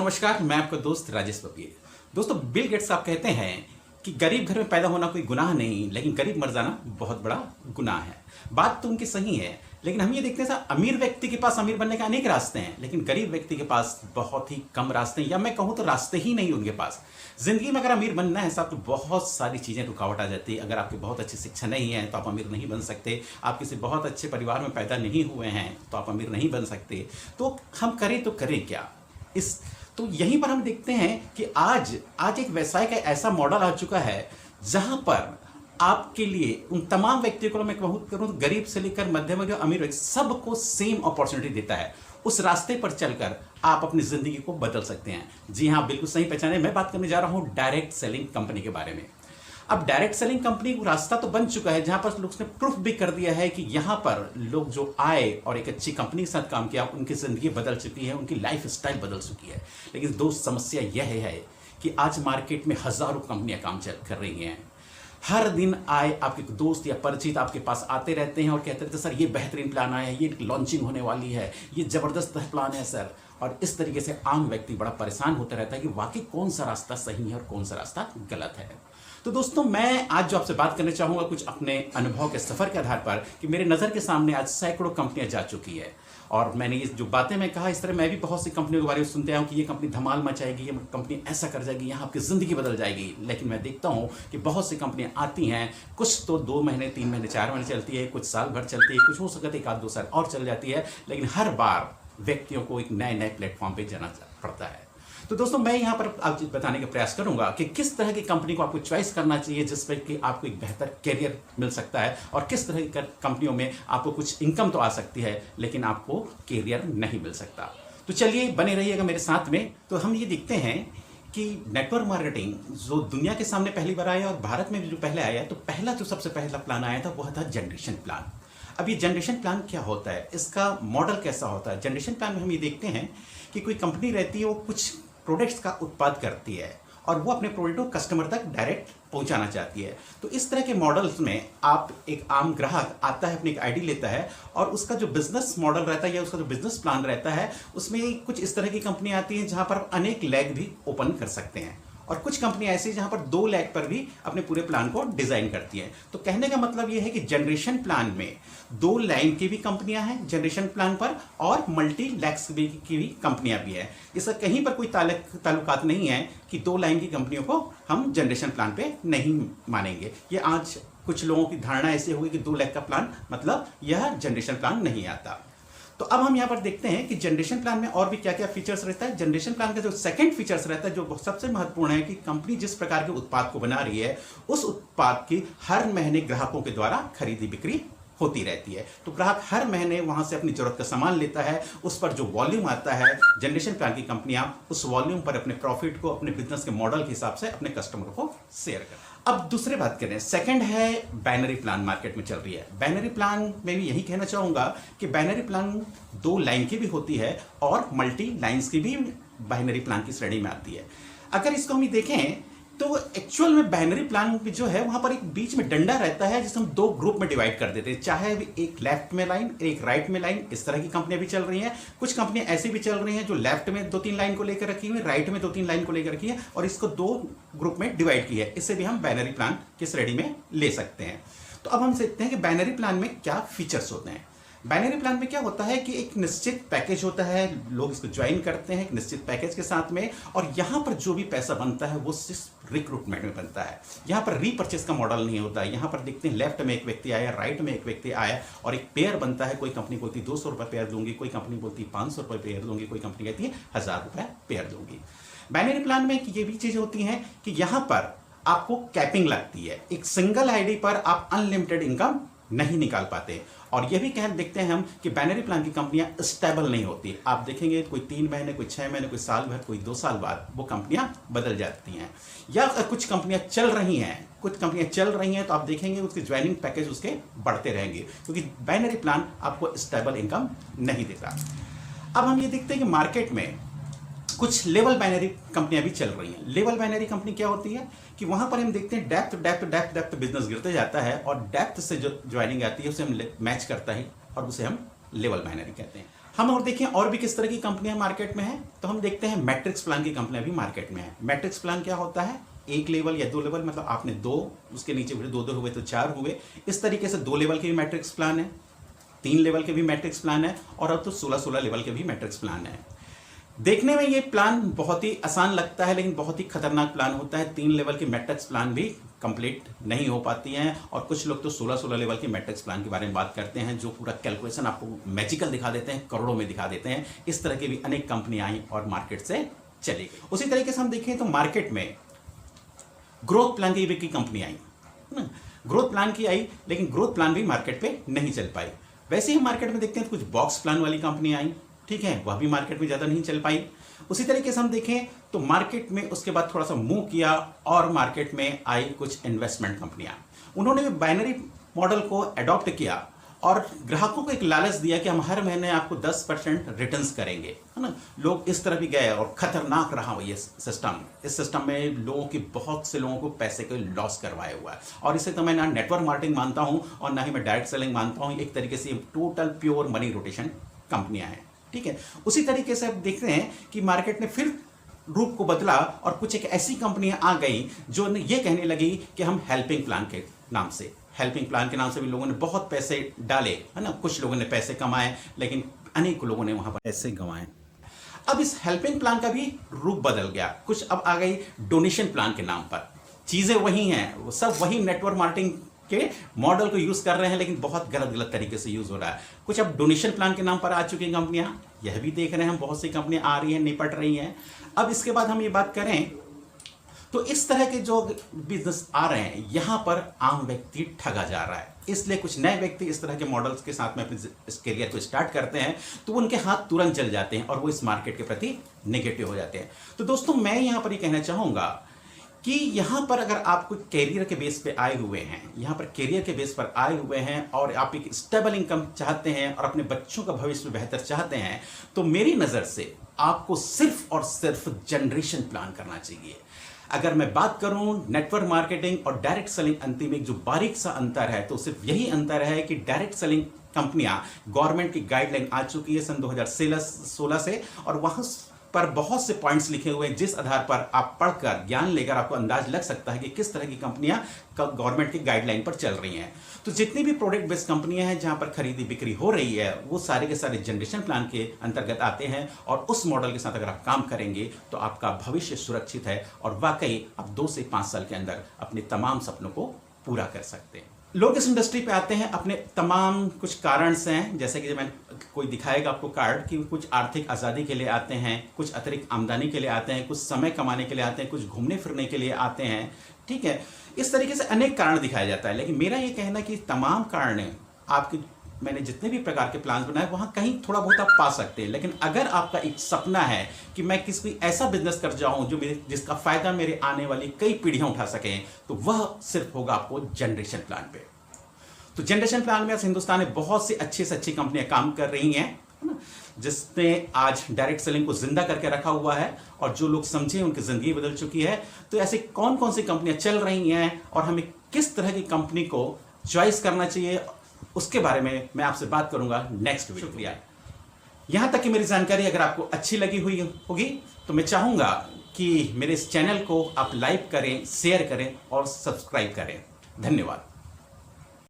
नमस्कार, मैं आपका दोस्त राजेश बब्बी। दोस्तों, बिल गेट्स साहब कहते हैं कि गरीब घर में पैदा होना कोई गुनाह नहीं, लेकिन गरीब मर जाना बहुत बड़ा गुनाह है। बात तो उनकी सही है, लेकिन हम ये देखते हैं अमीर व्यक्ति के पास अमीर बनने के अनेक रास्ते हैं, लेकिन गरीब व्यक्ति के पास बहुत ही कम रास्ते हैं, या मैं कहूँ तो रास्ते ही नहीं उनके पास। जिंदगी में अगर अमीर बनना है साहब तो बहुत सारी चीज़ें रुकावट आ जाती है। अगर आपकी बहुत अच्छी शिक्षा नहीं है तो आप अमीर नहीं बन सकते। आप किसी बहुत अच्छे परिवार में पैदा नहीं हुए हैं तो आप अमीर नहीं बन सकते। तो हम करें तो करें क्या? तो यहीं पर हम देखते हैं कि आज एक व्यवसाय का ऐसा मॉडल आ चुका है जहां पर आपके लिए उन तमाम व्यक्तियों को, मैं करूं गरीब से लेकर मध्यम वर्ग अमीर वर्ग, सबको सेम अपॉर्चुनिटी देता है। उस रास्ते पर चलकर आप अपनी जिंदगी को बदल सकते हैं। जी हाँ, बिल्कुल सही पहचाने। मैं बात करने जा रहा हूं डायरेक्ट सेलिंग कंपनी के बारे में। अब डायरेक्ट सेलिंग कंपनी को रास्ता तो बन चुका है जहां पर लोग ने प्रूफ भी कर दिया है कि यहां पर लोग जो आए और एक अच्छी कंपनी के साथ काम किया, उनकी जिंदगी बदल चुकी है, उनकी लाइफ स्टाइल बदल चुकी है। लेकिन दोस्त, समस्या यह है कि आज मार्केट में हजारों कंपनियां काम कर रही हैं। हर दिन आए आपके दोस्त या परिचित आपके पास आते रहते हैं और कहते रहते हैं, सर ये बेहतरीन प्लान आया है, ये लॉन्चिंग होने वाली है, ये जबरदस्त प्लान है सर। और इस तरीके से आम व्यक्ति बड़ा परेशान होता रहता है कि वाकई कौन सा रास्ता सही है और कौन सा रास्ता गलत है। तो दोस्तों, मैं आज जो आपसे बात करना चाहूंगा कुछ अपने अनुभव के सफर के आधार पर, कि मेरे नज़र के सामने आज सैकड़ों कंपनियां जा चुकी है। और मैंने ये जो बातें मैं कहा, इस तरह मैं भी बहुत सी कंपनियों के बारे में सुनते आया हूँ कि ये कंपनी धमाल मचाएगी, ये कंपनी ऐसा कर जाएगी, यहाँ आपकी ज़िंदगी बदल जाएगी। लेकिन मैं देखता हूँ कि बहुत सी कंपनियाँ आती हैं, कुछ तो 2 महीने 3 महीने 4 महीने चलती है, कुछ साल भर चलती है, कुछ हो सकता है 1-2 साल और चल जाती है, लेकिन हर बार व्यक्तियों को एक नए प्लेटफॉर्म पर जाना पड़ता है। तो दोस्तों, मैं यहाँ पर आपको बताने का प्रयास करूंगा कि किस तरह की कंपनी को आपको चॉइस करना चाहिए जिस पर कि आपको एक बेहतर करियर मिल सकता है, और किस तरह की कंपनियों में आपको कुछ इनकम तो आ सकती है लेकिन आपको करियर नहीं मिल सकता। तो चलिए, बने रहिएगा मेरे साथ में। तो हम ये देखते हैं कि नेटवर्क मार्केटिंग जो दुनिया के सामने पहली बार आया और भारत में भी जो पहले आया, तो पहला जो सबसे पहला प्लान आया था वह था जनरेशन प्लान। अब ये जनरेशन प्लान क्या होता है, इसका मॉडल कैसा होता है? जनरेशन प्लान में हम ये देखते हैं कि कोई कंपनी रहती है, वो कुछ प्रोडक्ट्स का उत्पाद करती है और वो अपने प्रोडक्ट को कस्टमर तक डायरेक्ट पहुंचाना चाहती है। तो इस तरह के मॉडल्स में आप एक आम ग्राहक आता है, अपनी एक आईडी लेता है और उसका जो बिजनेस मॉडल रहता है या उसका जो बिजनेस प्लान रहता है, उसमें कुछ इस तरह की कंपनी आती है जहां पर आप अनेक लैग भी ओपन कर सकते हैं, और कुछ कंपनी ऐसी जहां पर 2 लैग पर भी अपने पूरे प्लान को डिजाइन करती हैं। तो कहने का मतलब यह है कि जनरेशन प्लान में 2 लाइन की भी कंपनियां हैं जनरेशन प्लान पर, और मल्टी लैक्स की भी कंपनियां भी हैं। इसका कहीं पर कोई ताल्लुकात नहीं है कि 2 लाइन की कंपनियों को हम जनरेशन प्लान पे नहीं मानेंगे। ये आज कुछ लोगों की धारणा ऐसी होगी कि 2 लाख का प्लान मतलब यह जनरेशन प्लान नहीं आता। तो अब हम यहां पर देखते हैं कि जनरेशन प्लान में और भी क्या क्या फीचर्स रहता है। जनरेशन प्लान का जो सेकंड फीचर्स रहता है, जो सबसे महत्वपूर्ण है, कि कंपनी जिस प्रकार के उत्पाद को बना रही है, उस उत्पाद की हर महीने ग्राहकों के द्वारा खरीदी बिक्री होती रहती है। तो ग्राहक हर महीने वहां से अपनी जरूरत का सामान लेता है, उस पर जो वॉल्यूम आता है, जनरेशन प्लान की कंपनियां उस वॉल्यूम पर अपने प्रॉफिट को अपने बिजनेस के मॉडल के हिसाब से अपने कस्टमर को शेयर करते हैं। अब दूसरी बात करें, सेकंड है बाइनरी प्लान मार्केट में चल रही है। बाइनरी प्लान में भी यही कहना चाहूंगा कि बाइनरी प्लान 2 लाइन की भी होती है और मल्टी लाइन्स की भी बाइनरी प्लान की श्रेणी में आती है। अगर इसको हम देखें तो एक्चुअल में बाइनरी प्लान जो है वहां पर एक बीच में डंडा रहता है जिसे हम 2 ग्रुप में डिवाइड कर देते हैं, चाहे एक लेफ्ट में लाइन, एक राइट में लाइन। इस तरह की कंपनियां भी चल रही हैं। कुछ कंपनियां ऐसी भी चल रही हैं जो लेफ्ट में 2-3 लाइन को लेकर रखी हुई है, राइट में 2-3 लाइन को लेकर रखी है, और इसको 2 ग्रुप में डिवाइड किया है। इससे भी हम बाइनरी प्लान की श्रेणी में ले सकते हैं। तो अब हम देखते हैं कि बाइनरी प्लान में क्या फीचर्स होते हैं। बाइनरी प्लान में क्या होता है कि एक निश्चित पैकेज होता है, लोग इसको ज्वाइन करते हैं एक निश्चित पैकेज के साथ में, और यहां पर जो भी पैसा बनता है वो सिर्फ रिक्रूटमेंट में बनता है। यहां पर रीपर्चेस का मॉडल नहीं होता है। यहां पर देखते हैं लेफ्ट में एक व्यक्ति आया, राइट में एक व्यक्ति आया, और एक पेयर बनता है। कोई कंपनी बोलती 200 रुपये पेयर दूंगी, कोई कंपनी बोलती 500 रुपये पेयर दूंगी, कोई कंपनी कहती है 1000 रुपये पेयर दूंगी। बाइनरी प्लान में ये भी चीजें होती हैं कि यहां पर आपको कैपिंग लगती है। एक सिंगल आईडी पर आप अनलिमिटेड इनकम नहीं निकाल पाते। और यह भी देखते हैं हम कि बाइनरी प्लान की कंपनियां स्टेबल नहीं होती। आप देखेंगे कोई 3 महीने, कोई 6 महीने, कोई साल भर, कोई 2 साल बाद वो कंपनियां बदल जाती हैं। या कुछ कंपनियां चल रही हैं तो आप देखेंगे उसके ज्वाइनिंग पैकेज उसके बढ़ते रहेंगे, क्योंकि बाइनरी प्लान आपको स्टेबल इनकम नहीं देता। अब हम ये देखते हैं कि मार्केट में कुछ लेवल बाइनरी कंपनियां भी चल रही हैं। लेवल बाइनरी कंपनी क्या होती है कि वहां पर हम देखते हैं डेप्थ बिजनेस गिरते जाता है, और डेप्थ से जो ज्वाइनिंग आती है उसे हम मैच करता है और उसे हम लेवल बाइनरी कहते हैं। हम और देखें और भी किस तरह की कंपनियां मार्केट में हैं, तो हम देखते हैं मैट्रिक्स प्लान की कंपनियां भी मार्केट में हैं। मैट्रिक्स प्लान क्या होता है? एक लेवल या दो लेवल, मतलब आपने दो, उसके नीचे फिर दो हुए तो चार हुए, इस तरीके से 2 लेवल के भी मैट्रिक्स प्लान है, 3 लेवल के भी मैट्रिक्स प्लान है, और अब तो 16 लेवल के भी मैट्रिक्स प्लान है। देखने में ये प्लान बहुत ही आसान लगता है, लेकिन बहुत ही खतरनाक प्लान होता है। 3 लेवल की मैट्रिक्स प्लान भी कंप्लीट नहीं हो पाती हैं, और कुछ लोग तो 16 लेवल की मैट्रिक्स प्लान के बारे में बात करते हैं, जो पूरा कैलकुलेशन आपको मैजिकल दिखा देते हैं, करोड़ों में दिखा देते हैं। इस तरह की भी अनेक कंपनियां आई और मार्केट से चली गई। उसी तरीके से हम देखें तो मार्केट में ग्रोथ प्लान की भी कंपनी आई, ग्रोथ प्लान की आई, लेकिन ग्रोथ प्लान भी मार्केट पे नहीं चल पाई। वैसे ही मार्केट में देखते हैं कुछ बॉक्स प्लान वाली कंपनी आई, ठीक है, वह भी मार्केट में ज़्यादा नहीं चल पाई। उसी तरीके से हम देखें तो मार्केट में उसके बाद थोड़ा सा मूव किया और मार्केट में आई कुछ इन्वेस्टमेंट कंपनियां। उन्होंने भी बाइनरी मॉडल को अडॉप्ट किया और ग्राहकों को एक लालच दिया कि हम हर महीने आपको 10% रिटर्न्स करेंगे, है ना। लोग इस तरह भी गए और खतरनाक रहा ये सिस्टम। इस सिस्टम में लोगों की, बहुत से लोगों को पैसे के लॉस करवाया हुआ है, और इसे तो मैं ना नेटवर्क मार्केटिंग मानता हूं और ना ही मैं डायरेक्ट सेलिंग मानता हूं। एक तरीके से टोटल प्योर मनी रोटेशन कंपनियां हैं, ठीक है। उसी तरीके से अब देखते हैं कि मार्केट ने फिर रूप को बदला और कुछ एक ऐसी कंपनियां आ गई जो ये कहने लगी कि हम हेल्पिंग प्लान के नाम से, हेल्पिंग प्लान के नाम से भी लोगों ने बहुत पैसे डाले, है ना। कुछ लोगों ने पैसे कमाए, लेकिन अनेक लोगों ने वहां पर पैसे गंवाए। अब इस हेल्पिंग प्लान का भी रूप बदल गया, कुछ अब आ गई डोनेशन प्लान के नाम पर। चीजें वही हैं, वो सब वही नेटवर्क मार्केटिंग के मॉडल को यूज कर रहे हैं, लेकिन बहुत गलत तरीके से यूज हो रहा है। कुछ अब डोनेशन प्लान के नाम पर आ चुकी हैं कंपनियां, यह भी देख रहे हैं हम, बहुत सी कंपनियां आ रही हैं, निपट रही हैं। अब इसके बाद हम ये बात करें तो इस तरह के जो बिजनेस आ रहे हैं, यहां पर आम व्यक्ति ठगा जा रहा है। इसलिए कुछ नए व्यक्ति इस तरह के मॉडल्स के साथ में अपने इस करियर को स्टार्ट करते हैं, तो उनके हाथ तुरंत जल जाते हैं और वो इस मार्केट के प्रति नेगेटिव हो जाते हैं। तो दोस्तों, मैं यहां पर ये कहना चाहूंगा कि यहां पर अगर आप कोई कैरियर के बेस पे आए हुए हैं, यहां पर कैरियर के बेस पर आए हुए हैं और आप एक स्टेबल इनकम चाहते हैं और अपने बच्चों का भविष्य बेहतर चाहते हैं, तो मेरी नजर से आपको सिर्फ और सिर्फ जनरेशन प्लान करना चाहिए। अगर मैं बात करूं नेटवर्क मार्केटिंग और डायरेक्ट सेलिंग अंतिम एक जो बारीक सा अंतर है, तो सिर्फ यही अंतर है कि डायरेक्ट सेलिंग कंपनियां, गवर्नमेंट की गाइडलाइन आ चुकी है सन 2016 से, और वहां पर बहुत से पॉइंट्स लिखे हुए हैं जिस आधार पर आप पढ़कर ज्ञान लेकर आपको अंदाज लग सकता है कि किस तरह की कंपनियां गवर्नमेंट की गाइडलाइन पर चल रही हैं। तो जितनी भी प्रोडक्ट बेस्ड कंपनियां हैं जहां पर खरीदी बिक्री हो रही है, वो सारे के सारे जनरेशन प्लान के अंतर्गत आते हैं, और उस मॉडल के साथ अगर आप काम करेंगे तो आपका भविष्य सुरक्षित है और वाकई आप 2 से 5 साल के अंदर अपने तमाम सपनों को पूरा कर सकते हैं। लोग इस इंडस्ट्री पे आते हैं अपने तमाम कुछ कारण से हैं, जैसे कि जब मैं कोई दिखाएगा आपको कार्ड कि कुछ आर्थिक आज़ादी के लिए आते हैं, कुछ अतिरिक्त आमदनी के लिए आते हैं, कुछ समय कमाने के लिए आते हैं, कुछ घूमने फिरने के लिए आते हैं, ठीक है। इस तरीके से अनेक कारण दिखाया जाता है, लेकिन मेरा ये कहना है कि तमाम कारण आपके, मैंने जितने भी प्रकार के प्लान बनाए वहां कहीं थोड़ा बहुत आप पा सकते हैं। लेकिन अगर आपका एक सपना है कि मैं किसी ऐसा बिजनेस कर जाऊं जो जिसका फायदा मेरे आने वाली कई पीढ़ियां उठा सकें, तो वह सिर्फ होगा आपको जनरेशन प्लान पे। तो जनरेशन प्लान में आज हिंदुस्तान में बहुत सी अच्छी से अच्छी कंपनियां काम कर रही हैं, है ना, जिसने आज डायरेक्ट सेलिंग को जिंदा करके रखा हुआ है, और जो लोग समझे उनकी जिंदगी बदल चुकी है। तो ऐसे कौन कौन सी कंपनियां चल रही हैं और हमें किस तरह की कंपनी को चॉइस करना चाहिए, उसके बारे में मैं आपसे बात करूंगा नेक्स्ट वीडियो। शुक्रिया। यहां तक कि मेरी जानकारी अगर आपको अच्छी लगी हुई होगी तो मैं चाहूंगा कि मेरे इस चैनल को आप लाइक करें, शेयर करें और सब्सक्राइब करें। धन्यवाद।